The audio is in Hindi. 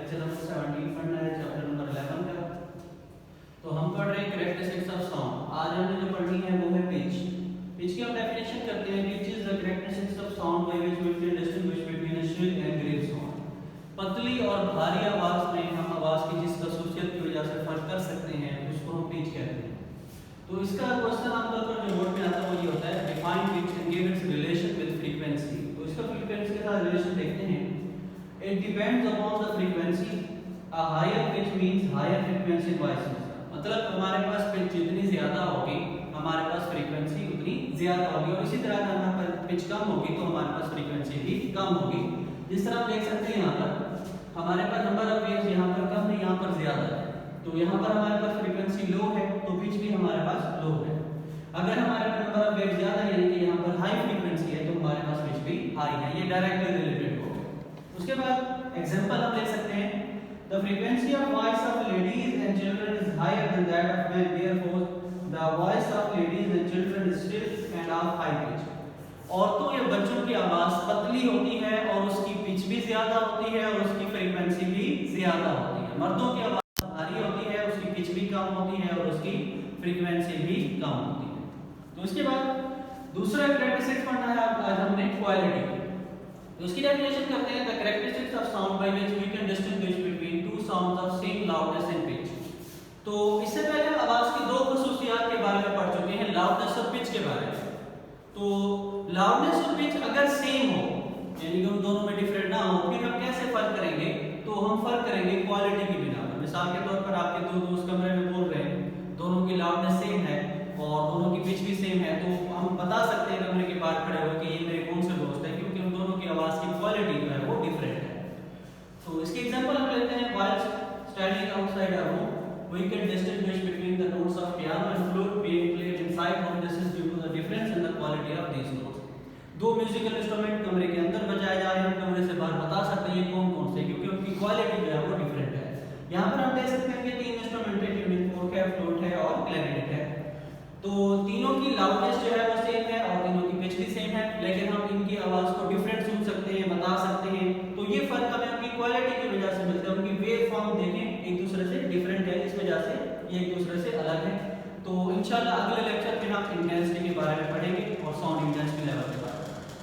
लेक्चर नंबर 17 पढ़ना है, चैप्टर नंबर 11 का। तो हम पढ़ रहे हैं कैरेक्टरिस्टिक्स ऑफ साउंड। आज हमने जो पढ़नी है वो है पिच। पिच की हम डेफिनेशन करते हैं, pitch is the characteristics of sound by which we can distinguish between a shrill and grave sound. पतली और भारी आवाज में हम आवाज की जिस खसूसियत की वजह से फर्क कर सकते हैं उसको हम पिच कहते हैं। तो इसका क्वेश्चन आमतौर पर जो बोर्ड में आता है वो ये होता है, define pitch and give its relation with frequency. तो इसका फ्रीक्वेंसी के साथ रिलेशन देखते हैं। It depends upon the frequency. A higher pitch means higher frequency voice. मतलब हमारे पास पिच जितनी ज्यादा होगी हमारे पास फ्रीक्वेंसी उतनी ज्यादा होगी, और इसी तरह अगर हमारे पास पिच कम होगी तो हमारे पास फ्रीक्वेंसी भी कम होगी। जिस तरह आप देख सकते हैं यहाँ पर हमारे पास नंबर ऑफ वेव्स यहाँ पर कम है, यहाँ पर ज्यादा है। तो यहाँ पर हमारे पास फ्रीक्वेंसी लो है तो पिच भी हमारे पास लो है। अगर हमारे पास नंबर ऑफ वेव्स ज्यादा यानी कि यहाँ पर हाई फ्रीक्वेंसी है तो हमारे पास पिच भी हाई है। ये डायरेक्टली रिलेटेड हो। उसके बाद एग्जांपल हम ले सकते हैं, the frequency of voice of ladies and children is higher than that of men, therefore the voice of ladies and children is shrill and of high pitch. औरतों या बच्चों की आवाज पतली होती है और उसकी पिच भी ज्यादा होती है और उसकी फ्रीक्वेंसी भी ज्यादा होती है। मर्दों की आवाज भारी होती है, उसकी पिच भी कम होती है और उसकी फ्रीक्वेंसी भी कम होती है। तो इसके बाद दूसरा कैरेक्टरिस्टिक्स पढ़ना है आज हमने क्वालिटी। तो उसकी डेफिनेशन करते हैं, the characteristics of sound by which we can distinguish between two sounds of same loudness and pitch. तो इससे पहले हम आवाज की दो खसूसियात के बारे में पढ़ चुके हैं, लाउडनेस और पिच के बारे में। तो लाउडनेस और पिच अगर सेम हो यानी कि उन दोनों में डिफरेंट ना हो, फिर हम कैसे फर्क करेंगे? तो हम फर्क करेंगे क्वालिटी की बिना पर। मिसाल के तौर पर आपके दो दोस्त कमरे में बोल रहे हैं, दोनों की लाउडनेस सेम है और दोनों की पिच भी सेम है, तो हम बता सकते हैं कमरे के बाहर खड़े होकर कि ये मेरे कौन से दोस्त है, क्योंकि उन दोनों की आवाज की क्वालिटी जो है वो डिफरेंट है। तो इसके एग्जांपल हम लेते हैं, while standing outside a room we can distinguish between the notes of piano and flute being played inside home. This is due to the difference in the quality of these notes. दो म्यूजिकल इंस्ट्रूमेंट कमरे के अंदर बजाए जा रहे हैं, कमरे से बाहर बता सकते हैं कौन कौन से, क्योंकि उनकी क्वालिटी जो है वो डिफरेंट है। यहाँ पर हम देख सकते हैं कि तीन इंस्ट्रूमेंट है, ट्यूनिंग फोर्क है, फ्लूट है और क्लैरिनेट है। तो तीनों की लाउडनेस जो है वो सेम है और तीनों की पिच भी सेम है, लेकिन हम इनकी आवाज को डिफरेंट सुन सकते हैं, बता सकते हैं। तो ये फर्क हमें उनकी क्वालिटी की वजह से मिलता है। उनकी वेव फॉर्म देखें एक दूसरे से डिफरेंट है, इस वजह से ये एक दूसरे से अलग है। तो इंशाल्लाह अगले लेक्चर में हम इंटेंसिटी के बारे में पढ़ेंगे और साउंड इंटेंसिटी लेवल